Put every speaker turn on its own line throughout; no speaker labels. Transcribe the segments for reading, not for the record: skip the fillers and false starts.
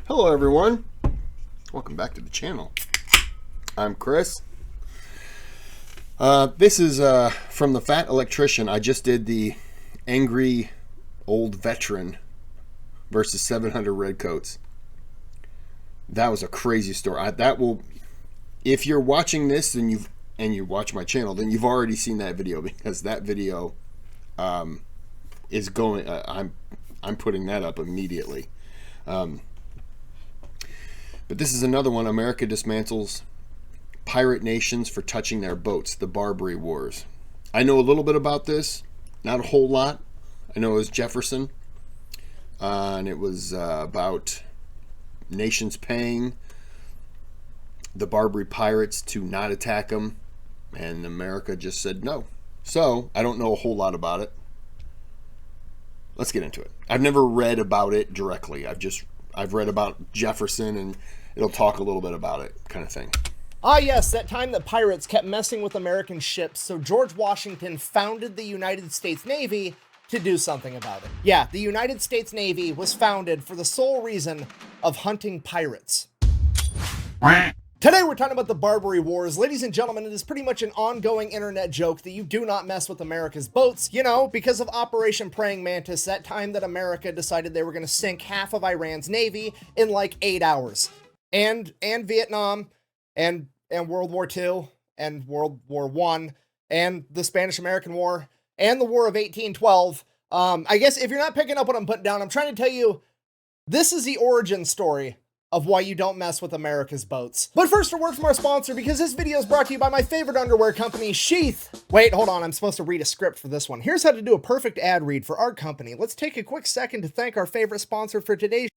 Hello everyone, welcome back to the channel. I'm Kris. This is from the Fat Electrician. I just did the angry old veteran versus 700 redcoats. That was a crazy story. If you're watching this and you watch my channel, then you've already seen that video, because that video is going. I'm putting that up immediately. But this is another one. America dismantles pirate nations for touching their boats, the Barbary Wars. I know a little bit about this, not a whole lot. I know it was Jefferson, and it was about nations paying the Barbary pirates to not attack them, and America just said no. So I don't know a whole lot about it. Let's get into it. I've never read about it directly. I've read about Jefferson, and it'll talk a little bit about it, kind of thing.
Ah yes, that time that pirates kept messing with American ships, so George Washington founded the United States Navy to do something about it. Yeah, the United States Navy was founded for the sole reason of hunting pirates. Today we're talking about the Barbary Wars. Ladies and gentlemen, it is pretty much an ongoing internet joke that you do not mess with America's boats, you know, because of Operation Praying Mantis, that time that America decided they were going to sink half of Iran's navy in like 8 hours. And Vietnam, and World War II, and World War I, and the Spanish-American War, and the War of 1812. I guess if you're not picking up what I'm putting down, I'm trying to tell you, this is the origin story of why you don't mess with America's boats. But first, a word from our sponsor, because this video is brought to you by my favorite underwear company, Sheath. Wait, hold on, I'm supposed to read a script for this one. Here's how to do a perfect ad read for our company. Let's take a quick second to thank our favorite sponsor for today's.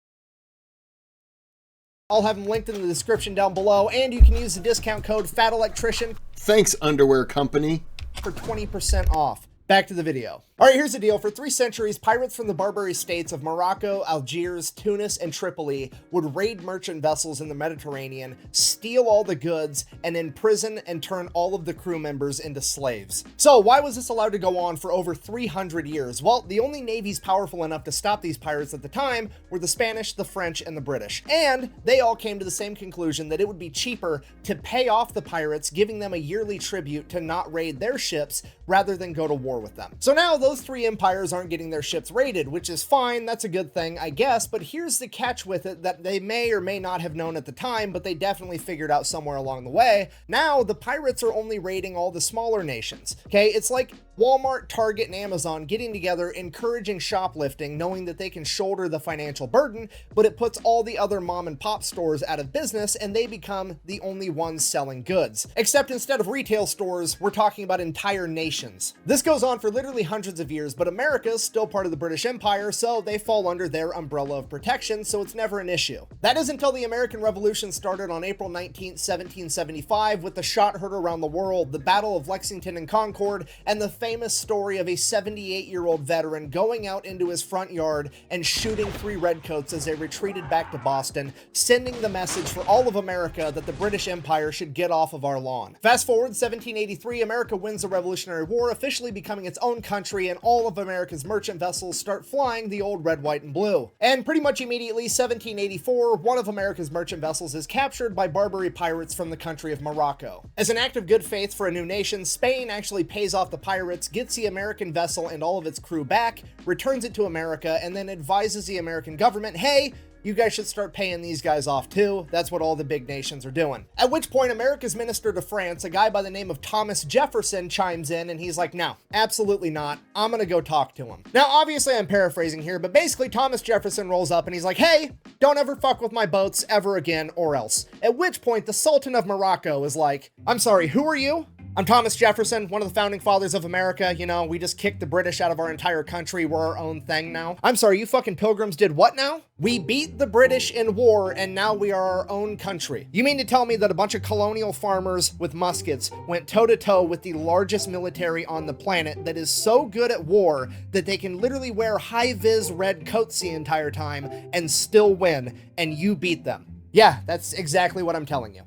I'll have them linked in the description down below, and you can use the discount code Fat Electrician.
Thanks, underwear company.
For 20% off. Back to the video. All right, here's the deal. For 3 centuries, pirates from the Barbary states of Morocco, Algiers, Tunis, and Tripoli would raid merchant vessels in the Mediterranean, steal all the goods, and imprison and turn all of the crew members into slaves. So why was this allowed to go on for over 300 years? Well, the only navies powerful enough to stop these pirates at the time were the Spanish, the French, and the British. And they all came to the same conclusion that it would be cheaper to pay off the pirates, giving them a yearly tribute to not raid their ships rather than go to war with them. So now those 3 empires aren't getting their ships raided, which is fine. That's a good thing, I guess. But here's the catch with it that they may or may not have known at the time, but they definitely figured out somewhere along the way. Now the pirates are only raiding all the smaller nations. Okay, it's like Walmart, Target, and Amazon getting together, encouraging shoplifting, knowing that they can shoulder the financial burden, but it puts all the other mom and pop stores out of business, and they become the only ones selling goods. Except instead of retail stores, we're talking about entire nations. This goes on for literally hundreds of years, but America is still part of the British Empire, so they fall under their umbrella of protection, so it's never an issue. That is until the American Revolution started on April 19th, 1775, with the shot heard around the world, the Battle of Lexington and Concord, and the famous story of a 78-year-old veteran going out into his front yard and shooting 3 redcoats as they retreated back to Boston, sending the message for all of America that the British Empire should get off of our lawn. Fast forward 1783, America wins the Revolutionary War, officially becoming its own country, and all of America's merchant vessels start flying the old red, white, and blue. And pretty much immediately, 1784, one of America's merchant vessels is captured by Barbary pirates from the country of Morocco. As an act of good faith for a new nation, Spain actually pays off the pirates, gets the American vessel and all of its crew back, returns it to America, and then advises the American government, hey, you guys should start paying these guys off too. That's what all the big nations are doing. At which point, America's minister to France, a guy by the name of Thomas Jefferson, chimes in and he's like, no, absolutely not. I'm gonna go talk to him. Now, obviously I'm paraphrasing here, but basically Thomas Jefferson rolls up and he's like, hey, don't ever fuck with my boats ever again or else. At which point the Sultan of Morocco is like, I'm sorry, who are you? I'm Thomas Jefferson, one of the founding fathers of America. You know, we just kicked the British out of our entire country. We're our own thing now. I'm sorry, you fucking pilgrims did what now? We beat the British in war and now we are our own country. You mean to tell me that a bunch of colonial farmers with muskets went toe-to-toe with the largest military on the planet that is so good at war that they can literally wear high-vis red coats the entire time and still win, and you beat them? Yeah, that's exactly what I'm telling you.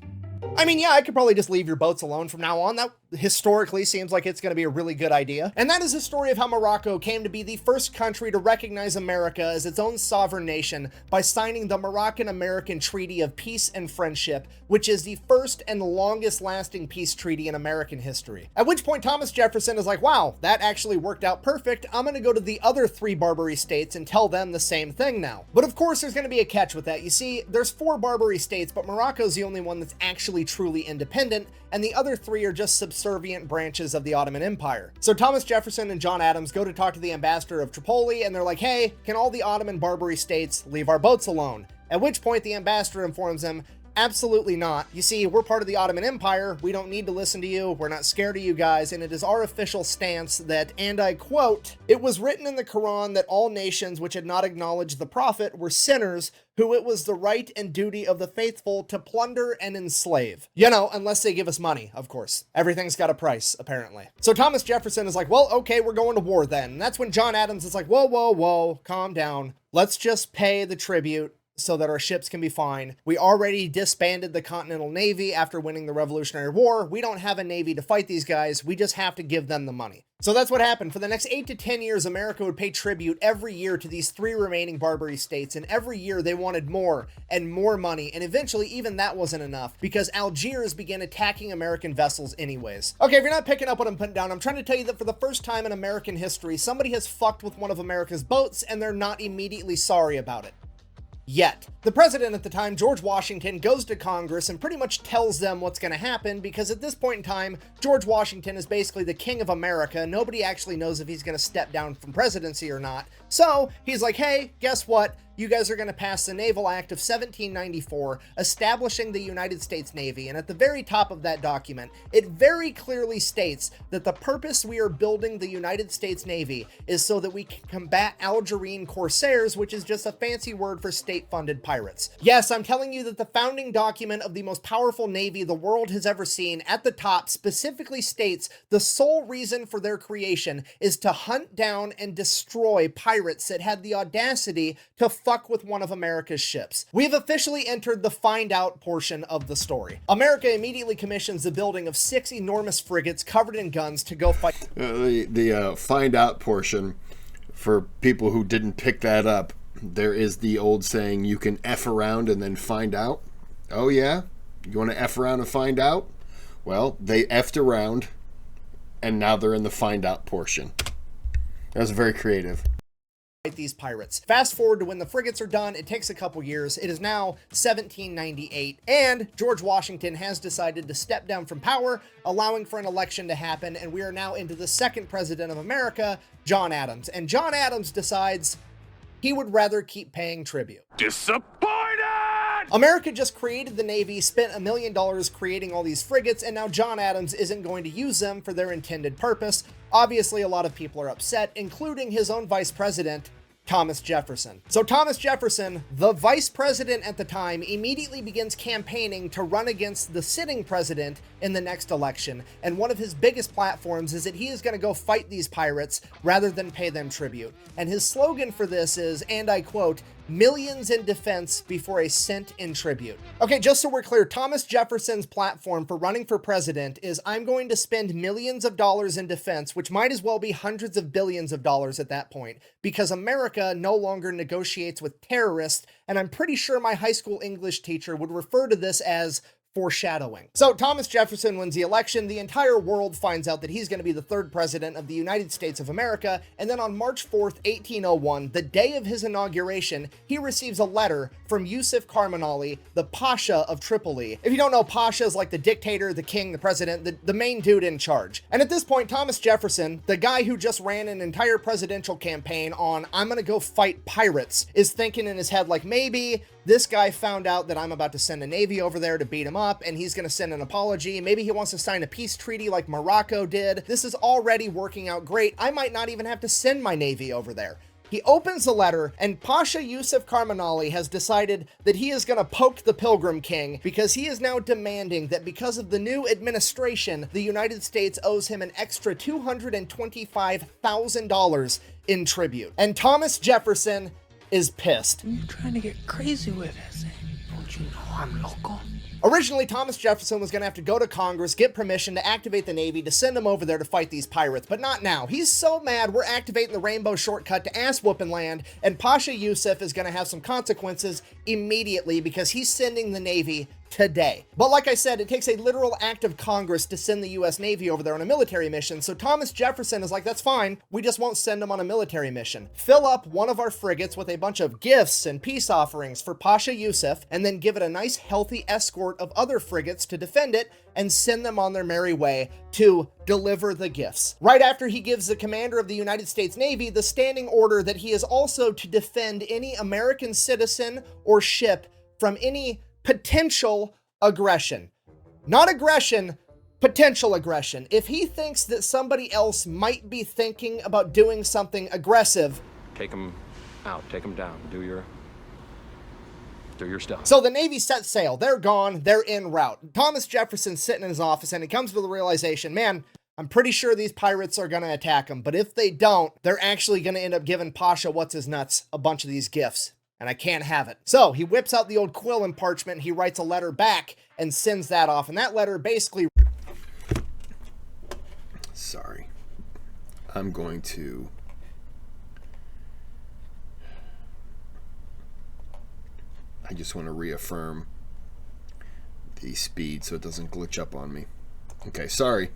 I mean, yeah, I could probably just leave your boats alone from now on. That historically seems like it's going to be a really good idea. And that is the story of how Morocco came to be the first country to recognize America as its own sovereign nation by signing the Moroccan-American Treaty of Peace and Friendship, which is the first and longest lasting peace treaty in American history. At which point Thomas Jefferson is like, wow, that actually worked out perfect. I'm going to go to the other 3 Barbary states and tell them the same thing now. But of course, there's going to be a catch with that. You see, there's 4 Barbary states, but Morocco's the only one that's actually truly independent, and the other 3 are just subservient branches of the Ottoman Empire. So Thomas Jefferson and John Adams go to talk to the ambassador of Tripoli, and they're like, hey, can all the Ottoman Barbary states leave our boats alone? At which point the ambassador informs them, absolutely not. You see, we're part of the Ottoman Empire. We don't need to listen to you. We're not scared of you guys. And it is our official stance that, and I quote, it was written in the Quran that all nations which had not acknowledged the prophet were sinners, who it was the right and duty of the faithful to plunder and enslave. You know, unless they give us money, of course. Everything's got a price, apparently. So Thomas Jefferson is like, well, okay, we're going to war then. And that's when John Adams is like, whoa, whoa, whoa, calm down. Let's just pay the tribute so that our ships can be fine. We already disbanded the Continental Navy after winning the Revolutionary War. We don't have a navy to fight these guys. We just have to give them the money. So that's what happened. For the next 8 to 10 years, America would pay tribute every year to these 3 remaining Barbary states, and every year they wanted more and more money, and eventually even that wasn't enough because Algiers began attacking American vessels anyways. Okay, if you're not picking up what I'm putting down, I'm trying to tell you that for the first time in American history, somebody has fucked with one of America's boats and they're not immediately sorry about it. Yet. The president at the time, George Washington, goes to Congress and pretty much tells them what's going to happen because at this point in time, George Washington is basically the king of America. Nobody actually knows if he's going to step down from presidency or not. So he's like, hey, guess what? You guys are going to pass the Naval Act of 1794, establishing the United States Navy. And at the very top of that document, it very clearly states that the purpose we are building the United States Navy is so that we can combat Algerine corsairs, which is just a fancy word for state-funded pirates. Yes, I'm telling you that the founding document of the most powerful navy the world has ever seen at the top specifically states the sole reason for their creation is to hunt down and destroy pirates that had the audacity to fuck with one of America's ships. We've officially entered the find out portion of the story. America immediately commissions the building of 6 enormous frigates covered in guns to go fight.
The find out portion, for people who didn't pick that up, there is the old saying, you can F around and then find out. Oh yeah? You want to F around and find out? Well, they F'd around and now they're in the find out portion. That was very creative.
These pirates. Fast forward to when the frigates are done, it takes a couple years. It is now 1798, and George Washington has decided to step down from power, allowing for an election to happen, and we are now into the second president of America, John Adams. And John Adams decides he would rather keep paying tribute.
Disappointed!
America just created the Navy, spent $1 million creating all these frigates, and now John Adams isn't going to use them for their intended purpose. Obviously, a lot of people are upset, including his own vice president, Thomas Jefferson. So Thomas Jefferson, the vice president at the time, immediately begins campaigning to run against the sitting president in the next election. And one of his biggest platforms is that he is going to go fight these pirates rather than pay them tribute. And his slogan for this is, and I quote, "Millions in defense before a cent in tribute." Okay, just so we're clear, Thomas Jefferson's platform for running for president is, I'm going to spend millions of dollars in defense, which might as well be hundreds of billions of dollars at that point, because America no longer negotiates with terrorists, and I'm pretty sure my high school English teacher would refer to this as foreshadowing. So Thomas Jefferson wins the election. The entire world finds out that he's going to be the 3rd president of the United States of America. And then on March 4th, 1801, the day of his inauguration, he receives a letter from Yusuf Karmanali, the Pasha of Tripoli. If you don't know, Pasha is like the dictator, the king, the president, the main dude in charge. And at this point, Thomas Jefferson, the guy who just ran an entire presidential campaign on, I'm going to go fight pirates, is thinking in his head like, maybe this guy found out that I'm about to send a navy over there to beat him up, and he's going to send an apology. Maybe he wants to sign a peace treaty like Morocco did. This is already working out great. I might not even have to send my navy over there. He opens the letter, and Pasha Yusuf Karmanali has decided that he is going to poke the Pilgrim King because he is now demanding that because of the new administration, the United States owes him an extra $225,000 in tribute. And Thomas Jefferson is pissed.
You're trying to get crazy with it. Don't you know I'm local?
Originally, Thomas Jefferson was going to have to go to Congress, get permission to activate the Navy to send him over there to fight these pirates, but not now. He's so mad we're activating the Rainbow Shortcut to ass-whooping land, and Pasha Yusuf is going to have some consequences immediately because he's sending the Navy today. But like I said, it takes a literal act of Congress to send the U.S. Navy over there on a military mission, so Thomas Jefferson is like, that's fine, we just won't send them on a military mission. Fill up one of our frigates with a bunch of gifts and peace offerings for Pasha Yusuf, and then give it a nice healthy escort of other frigates to defend it, and send them on their merry way to deliver the gifts. Right after he gives the commander of the United States Navy the standing order that he is also to defend any American citizen or ship from any potential aggression. Not aggression, potential aggression. If he thinks that somebody else might be thinking about doing something aggressive,
take them out, take them down, do your stuff.
So the Navy sets sail. They're gone. They're en route. Thomas Jefferson's sitting in his office and he comes to the realization, man, I'm pretty sure these pirates are going to attack him, but if they don't, they're actually going to end up giving Pasha What's-His-Nuts a bunch of these gifts. And I can't have it. So he whips out the old quill and parchment, he writes a letter back and sends that off. And that letter basically...
Sorry. I'm going to... I just want to reaffirm the speed so it doesn't glitch up on me. Okay, sorry.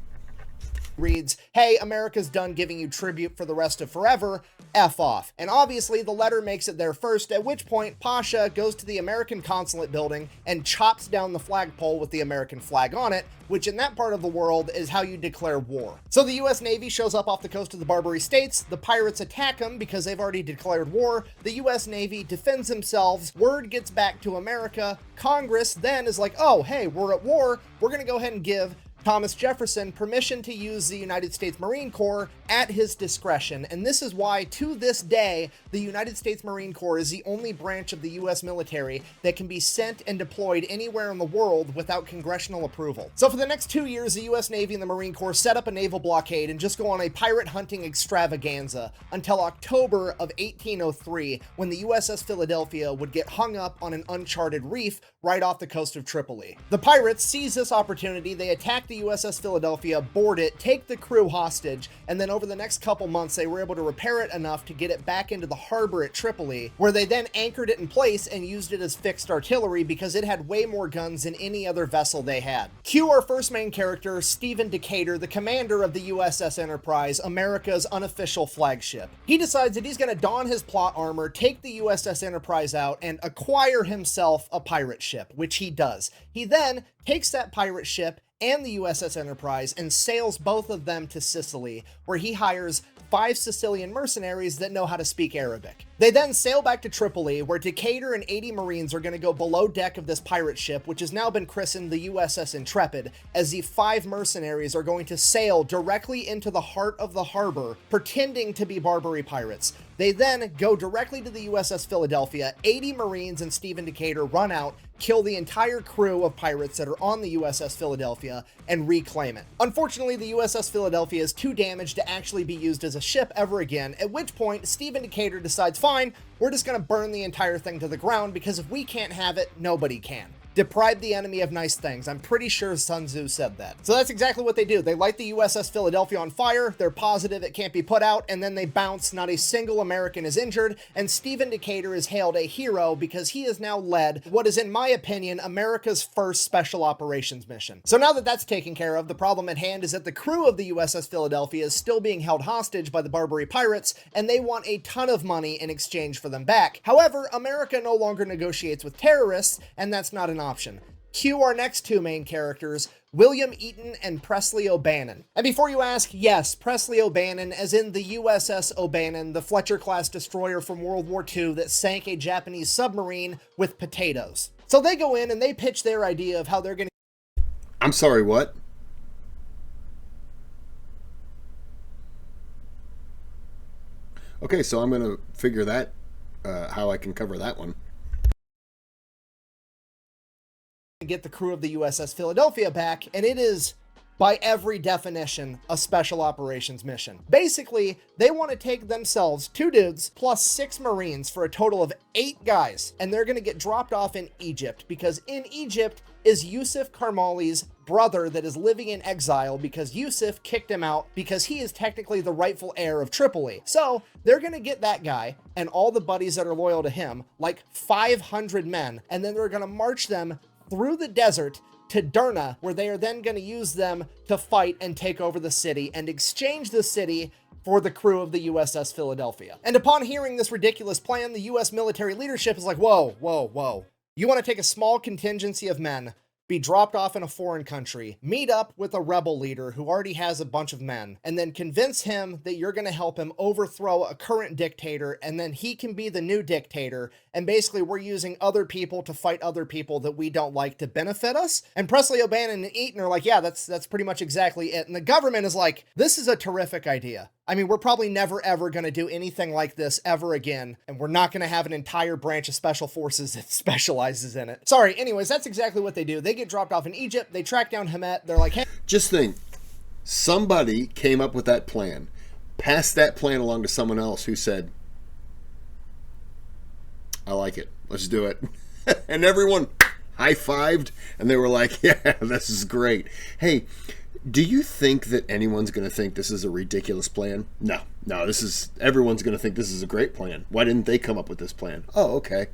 Reads, hey, America's done giving you tribute for the rest of forever, F off. And obviously the letter makes it there first, at which point Pasha goes to the American consulate building and chops down the flagpole with the American flag on it, which in that part of the world is how you declare war. So the US Navy shows up off the coast of the Barbary States, the pirates attack them because they've already declared war, the US Navy defends themselves, word gets back to America, Congress then is like, oh, hey, we're at war, we're gonna go ahead and give Thomas Jefferson permission to use the United States Marine Corps at his discretion. And this is why, to this day, the United States Marine Corps is the only branch of the U.S. military that can be sent and deployed anywhere in the world without congressional approval. So for the next 2 years, the U.S. Navy and the Marine Corps set up a naval blockade and just go on a pirate hunting extravaganza until October of 1803, when the USS Philadelphia would get hung up on an uncharted reef right off the coast of Tripoli. The pirates seize this opportunity, they attack the USS Philadelphia, board it, take the crew hostage, and then over the next couple months they were able to repair it enough to get it back into the harbor at Tripoli, where they then anchored it in place and used it as fixed artillery because it had way more guns than any other vessel they had. Cue our first main character, Stephen Decatur, the commander of the USS Enterprise, America's unofficial flagship. He decides that he's going to don his plot armor, take the USS Enterprise out, and acquire himself a pirate ship, which he does. He then takes that pirate ship and the USS Enterprise and sails both of them to Sicily, where he hires 5 Sicilian mercenaries that know how to speak Arabic. They then sail back to Tripoli, where Decatur and 80 Marines are going to go below deck of this pirate ship, which has now been christened the USS Intrepid, as the 5 mercenaries are going to sail directly into the heart of the harbor, pretending to be Barbary pirates. They then go directly to the USS Philadelphia, 80 Marines and Stephen Decatur run out, kill the entire crew of pirates that are on the USS Philadelphia, and reclaim it. Unfortunately, the USS Philadelphia is too damaged to actually be used as a ship ever again, at which point Stephen Decatur decides, fine, we're just gonna burn the entire thing to the ground because if we can't have it, nobody can. Deprive the enemy of nice things. I'm pretty sure Sun Tzu said that. So that's exactly what they do. They light the USS Philadelphia on fire, they're positive it can't be put out, and then they bounce. Not a single American is injured, and Stephen Decatur is hailed a hero because he has now led what is, in my opinion, America's first special operations mission. So now that that's taken care of, the problem at hand is that the crew of the USS Philadelphia is still being held hostage by the Barbary pirates, and they want a ton of money in exchange for them back. However, America no longer negotiates with terrorists, and that's not an option. Cue our next 2 main characters, William Eaton and Presley O'Bannon. And before you ask, yes, Presley O'Bannon, as in the USS O'Bannon, the Fletcher-class destroyer from World War II that sank a Japanese submarine with potatoes. So they go in and they pitch their idea of how they're going to...
I'm sorry, what? Okay, so I'm going to figure that, how I can cover that one.
Get the crew of the USS Philadelphia back, and it is by every definition, a special operations mission. Basically, they want to take themselves, 2 dudes, plus 6 Marines for a total of 8 guys, and they're going to get dropped off in Egypt, because in Egypt is Yusuf Karmali's brother that is living in exile because Yusuf kicked him out because he is technically the rightful heir of Tripoli. So they're going to get that guy and all the buddies that are loyal to him, like 500 men, and then they're going to march them through the desert to Derna, where they are then going to use them to fight and take over the city and exchange the city for the crew of the USS Philadelphia. And upon hearing this ridiculous plan, the US military leadership is like, whoa, whoa, whoa. You want to take a small contingency of men, be dropped off in a foreign country, meet up with a rebel leader who already has a bunch of men, and then convince him that you're going to help him overthrow a current dictator, and then he can be the new dictator, and basically we're using other people to fight other people that we don't like to benefit us. And Presley O'Bannon and Eaton are like, yeah, that's pretty much exactly it. And the government is like, this is a terrific idea. I mean, we're probably never ever going to do anything like this ever again, and we're not going to have an entire branch of special forces that specializes in it. Sorry, anyways, that's exactly what they do. They get dropped off in Egypt, they track down Hamet, they're like, hey.
Just think, somebody came up with that plan, passed that plan along to someone else who said, I like it, let's do it. And everyone high-fived, and they were like, yeah, this is great. Hey, do you think that anyone's going to think this is a ridiculous plan? No, everyone's going to think this is a great plan. Why didn't they come up with this plan? Oh, okay.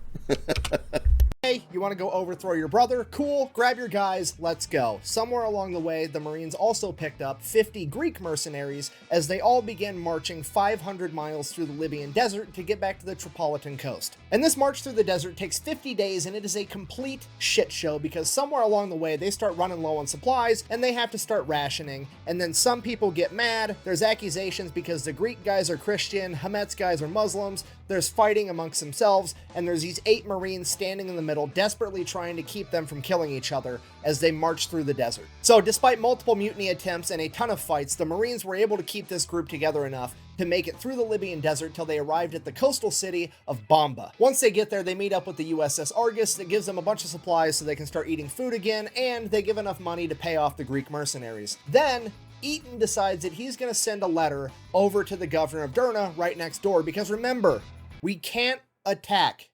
Hey, you want to go overthrow your brother? Cool, grab your guys, let's go. Somewhere along the way, the Marines also picked up 50 Greek mercenaries as they all began marching 500 miles through the Libyan desert to get back to the Tripolitan coast. And this march through the desert takes 50 days, and it is a complete shit show because somewhere along the way, they start running low on supplies and they have to start rationing. And then some people get mad. There's accusations because the Greek guys are Christian, Hamet's guys are Muslims. There's fighting amongst themselves, and there's these 8 Marines standing in the middle, desperately trying to keep them from killing each other as they march through the desert. So despite multiple mutiny attempts and a ton of fights, the Marines were able to keep this group together enough to make it through the Libyan desert till they arrived at the coastal city of Bamba. Once they get there, they meet up with the USS Argus that gives them a bunch of supplies so they can start eating food again, and they give enough money to pay off the Greek mercenaries. Then Eaton decides that he's going to send a letter over to the governor of Derna right next door, because remember, we can't attack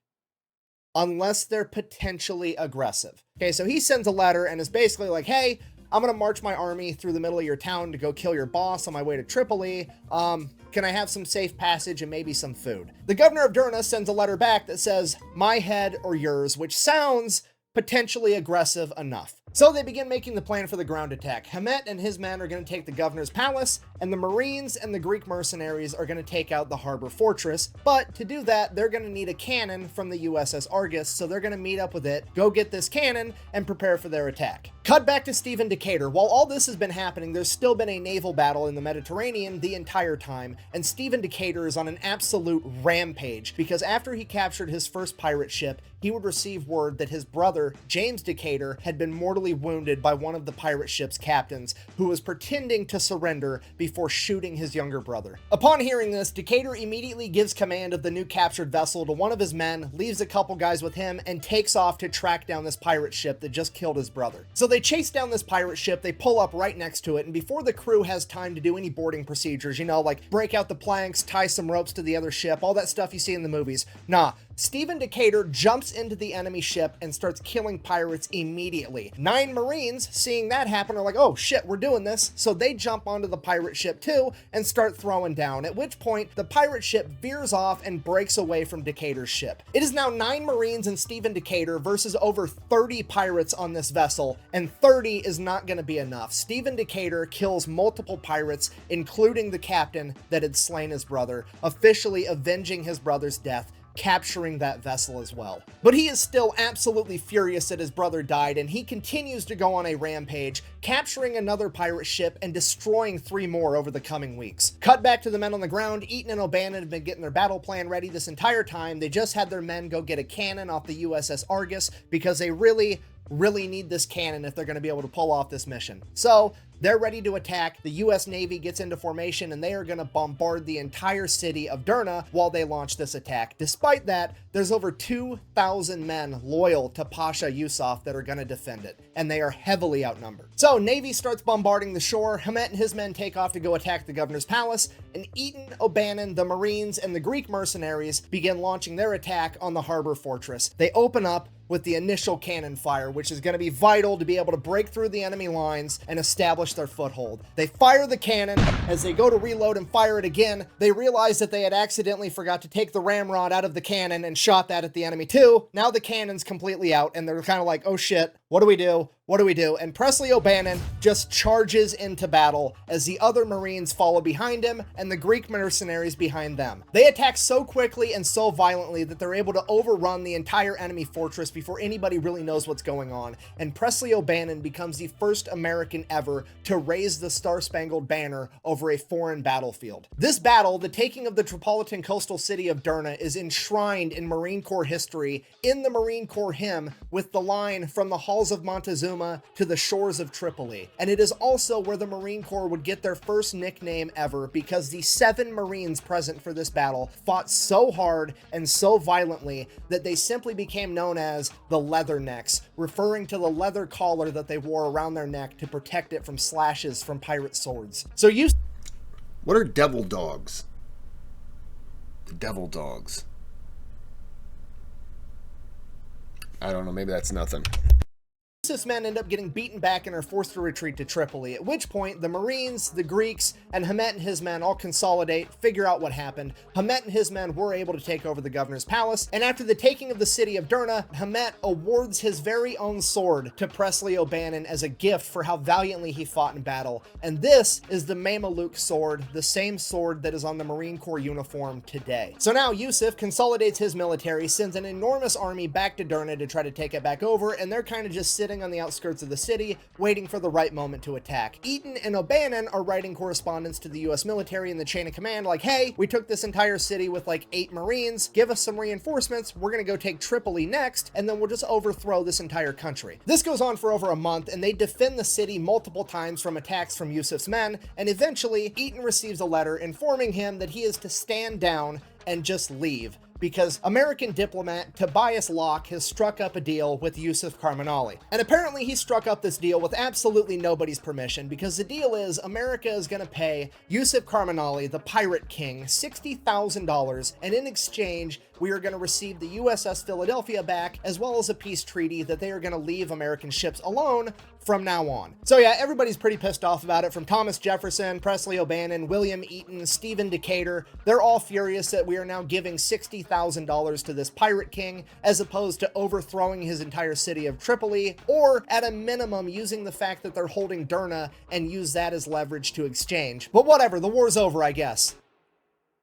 unless they're potentially aggressive. Okay, so he sends a letter and is basically like, hey, I'm gonna march my army through the middle of your town to go kill your boss on my way to Tripoli. Can I have some safe passage and maybe some food? The governor of Derna sends a letter back that says, my head or yours, which sounds potentially aggressive enough. So they begin making the plan for the ground attack. Hamet and his men are going to take the governor's palace, and the Marines and the Greek mercenaries are going to take out the harbor fortress. But to do that, they're going to need a cannon from the USS Argus, so they're going to meet up with it, go get this cannon, and prepare for their attack. Cut back to Stephen Decatur. While all this has been happening, there's still been a naval battle in the Mediterranean the entire time, and Stephen Decatur is on an absolute rampage, because after he captured his first pirate ship, he would receive word that his brother, James Decatur, had been mortally wounded by one of the pirate ship's captains, who was pretending to surrender before shooting his younger brother. Upon hearing this, Decatur immediately gives command of the new captured vessel to one of his men, leaves a couple guys with him, and takes off to track down this pirate ship that just killed his brother. So they chase down this pirate ship, they pull up right next to it, and before the crew has time to do any boarding procedures, you know, like break out the planks, tie some ropes to the other ship, all that stuff you see in the movies, nah, Stephen Decatur jumps into the enemy ship and starts killing pirates immediately. 9 Marines, seeing that happen, are like, oh shit, we're doing this. So they jump onto the pirate ship too and start throwing down, at which point the pirate ship veers off and breaks away from Decatur's ship. It is now 9 Marines and Stephen Decatur versus over 30 pirates on this vessel, and 30 is not going to be enough. Stephen Decatur kills multiple pirates, including the captain that had slain his brother, officially avenging his brother's death, capturing that vessel as well. But he is still absolutely furious that his brother died, and he continues to go on a rampage, capturing another pirate ship and destroying 3 more over the coming weeks. Cut back to the men on the ground. Eaton and O'Bannon have been getting their battle plan ready this entire time. They just had their men go get a cannon off the USS Argus because they really really need this cannon if they're going to be able to pull off this mission. So they're ready to attack. The US Navy gets into formation and they are going to bombard the entire city of Derna while they launch this attack. Despite that, there's over 2,000 men loyal to Pasha Yusuf that are going to defend it, and they are heavily outnumbered. So Navy starts bombarding the shore. Hamet and his men take off to go attack the governor's palace, and Eaton, O'Bannon, the Marines, and the Greek mercenaries begin launching their attack on the harbor fortress. They open up with the initial cannon fire, which is going to be vital to be able to break through the enemy lines and establish their foothold. They fire the cannon. As they go to reload and fire it again, they realize that they had accidentally forgot to take the ramrod out of the cannon and shot that at the enemy too. Now the cannon's completely out, and they're kind of like, oh shit, what do we do? What do we do? And Presley O'Bannon just charges into battle as the other Marines follow behind him and the Greek mercenaries behind them. They attack so quickly and so violently that they're able to overrun the entire enemy fortress before anybody really knows what's going on. And Presley O'Bannon becomes the first American ever to raise the Star-Spangled Banner over a foreign battlefield. This battle, the taking of the Tripolitan coastal city of Derna, is enshrined in Marine Corps history in the Marine Corps hymn with the line "From the halls of Montezuma to the shores of Tripoli." And it is also where the Marine Corps would get their first nickname ever, because the 7 Marines present for this battle fought so hard and so violently that they simply became known as the Leathernecks, referring to the leather collar that they wore around their neck to protect it from slashes from pirate swords. So
What are devil dogs? The devil dogs. I don't know, maybe that's nothing.
Yusuf's men end up getting beaten back and are forced to retreat to Tripoli, at which point the Marines, the Greeks, and Hamet and his men all consolidate, figure out what happened. Hamet and his men were able to take over the governor's palace, and after the taking of the city of Derna, Hamet awards his very own sword to Presley O'Bannon as a gift for how valiantly he fought in battle. And this is the Mameluke sword, the same sword that is on the Marine Corps uniform today. So now Yusuf consolidates his military, sends an enormous army back to Derna to try to take it back over, and they're kind of just sitting on the outskirts of the city, waiting for the right moment to attack. Eaton and O'Bannon are writing correspondence to the US military in the chain of command like, hey, we took this entire city with like 8 Marines, give us some reinforcements, we're gonna go take Tripoli next, and then we'll just overthrow this entire country. This goes on for over a month, and they defend the city multiple times from attacks from Yusuf's men, and eventually Eaton receives a letter informing him that he is to stand down and just leave, because American diplomat Tobias Locke has struck up a deal with Yusuf Karmanali. And apparently he struck up this deal with absolutely nobody's permission, because the deal is America is going to pay Yusuf Karmanali, the pirate king, $60,000, and in exchange, we are going to receive the USS Philadelphia back, as well as a peace treaty that they are going to leave American ships alone from now on. So yeah, everybody's pretty pissed off about it, from Thomas Jefferson, Presley O'Bannon, William Eaton, Stephen Decatur. They're all furious that we are now giving $60,000 to this pirate king, as opposed to overthrowing his entire city of Tripoli, or at a minimum using the fact that they're holding Derna and use that as leverage to exchange. But whatever, the war's over, I guess.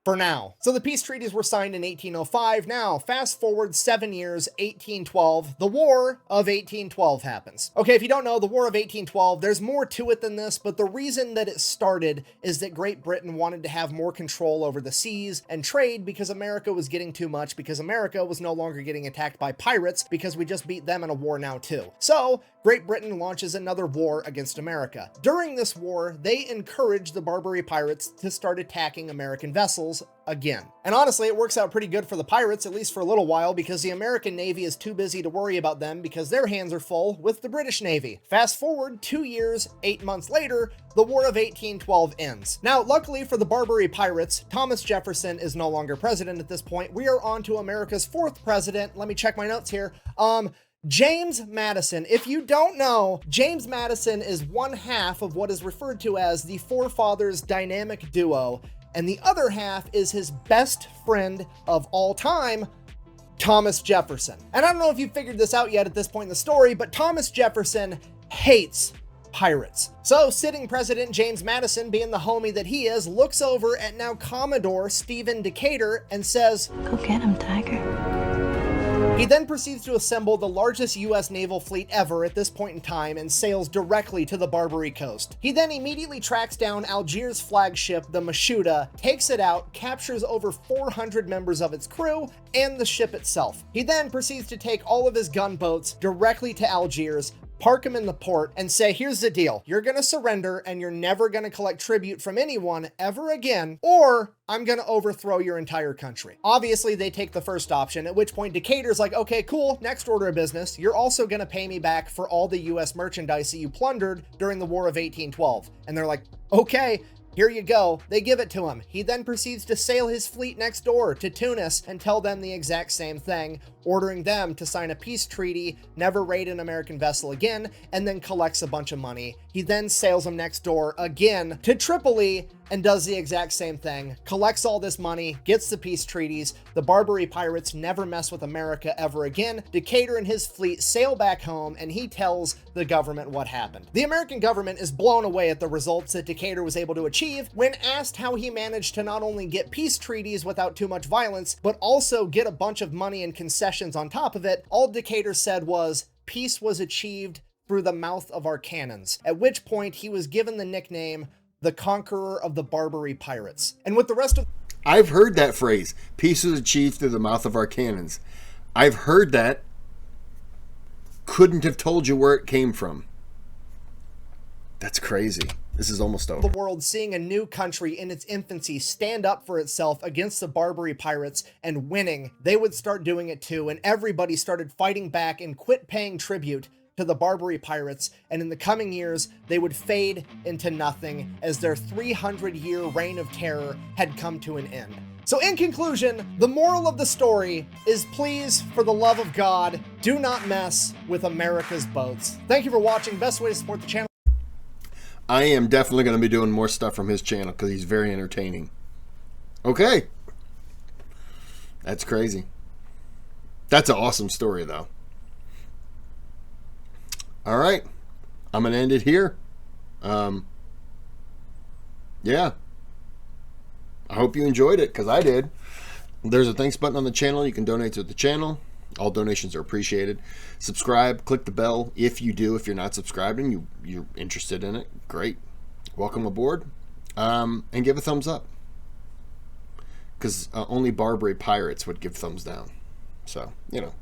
For now. So the peace treaties were signed in 1805. Now, fast forward 7 years, 1812, the War of 1812 happens. Okay, if you don't know, the War of 1812, there's more to it than this, but the reason that it started is that Great Britain wanted to have more control over the seas and trade, because America was getting too much, because America was no longer getting attacked by pirates, because we just beat them in a war now too. So Great Britain launches another war against America. During this war, they encourage the Barbary pirates to start attacking American vessels again. And honestly, it works out pretty good for the pirates, at least for a little while, because the American Navy is too busy to worry about them because their hands are full with the British Navy. Fast forward 2 years, 8 months later, the War of 1812 ends. Now, luckily for the Barbary pirates, Thomas Jefferson is no longer president at this point. We are on to America's 4th president. Let me check my notes here. James Madison. If you don't know, James Madison is one half of what is referred to as the Forefathers dynamic duo, and the other half is his best friend of all time, Thomas Jefferson. And I don't know if you figured this out yet at this point in the story, but Thomas Jefferson hates pirates. So sitting president James Madison, being the homie that he is, looks over at now Commodore Stephen Decatur and says,
"Go get him, Tiger."
He then proceeds to assemble the largest US naval fleet ever at this point in time and sails directly to the Barbary coast. He then immediately tracks down Algiers' flagship, the Mashuda, takes it out, captures over 400 members of its crew, and the ship itself. He then proceeds to take all of his gunboats directly to Algiers, park them in the port, and say, here's the deal. You're gonna surrender and you're never gonna collect tribute from anyone ever again, or I'm gonna overthrow your entire country. Obviously, they take the first option, at which point Decatur's like, okay, cool, next order of business. You're also gonna pay me back for all the US merchandise that you plundered during the War of 1812. And they're like, okay, here you go. They give it to him. He then proceeds to sail his fleet next door to Tunis and tell them the exact same thing, ordering them to sign a peace treaty, never raid an American vessel again, and then collects a bunch of money. He then sails them next door again to Tripoli and does the exact same thing, collects all this money, gets the peace treaties. The Barbary pirates never mess with America ever again. Decatur and his fleet sail back home, and he tells the government what happened. The American government is blown away at the results that Decatur was able to achieve when asked how he managed to not only get peace treaties without too much violence, but also get a bunch of money and concessions on top of it. All Decatur said was, peace was achieved through the mouth of our cannons, at which point he was given the nickname the Conqueror of the Barbary Pirates. And with the rest of...
I've heard that phrase, peace was achieved through the mouth of our cannons. I've heard that. Couldn't have told you where it came from. That's crazy. This is almost over.
The world seeing a new country in its infancy stand up for itself against the Barbary pirates and winning, they would start doing it too, and everybody started fighting back and quit paying tribute to the Barbary pirates, and in the coming years, they would fade into nothing as their 300-year reign of terror had come to an end. So in conclusion, the moral of the story is, please, for the love of God, do not mess with America's boats. Thank you for watching. Best way to support the channel.
I am definitely going to be doing more stuff from his channel because he's very entertaining. Okay. That's crazy. That's an awesome story, though. All right, I'm going to end it here. Yeah. I hope you enjoyed it, because I did. There's a thanks button on the channel. You can donate to the channel. All donations are appreciated. Subscribe, click the bell if you do. If you're not subscribed and you're interested in it, great. Welcome aboard. And give a thumbs up. Because only Barbary pirates would give thumbs down. So, you know.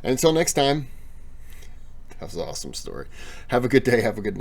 And until next time. That was an awesome story. Have a good day. Have a good night.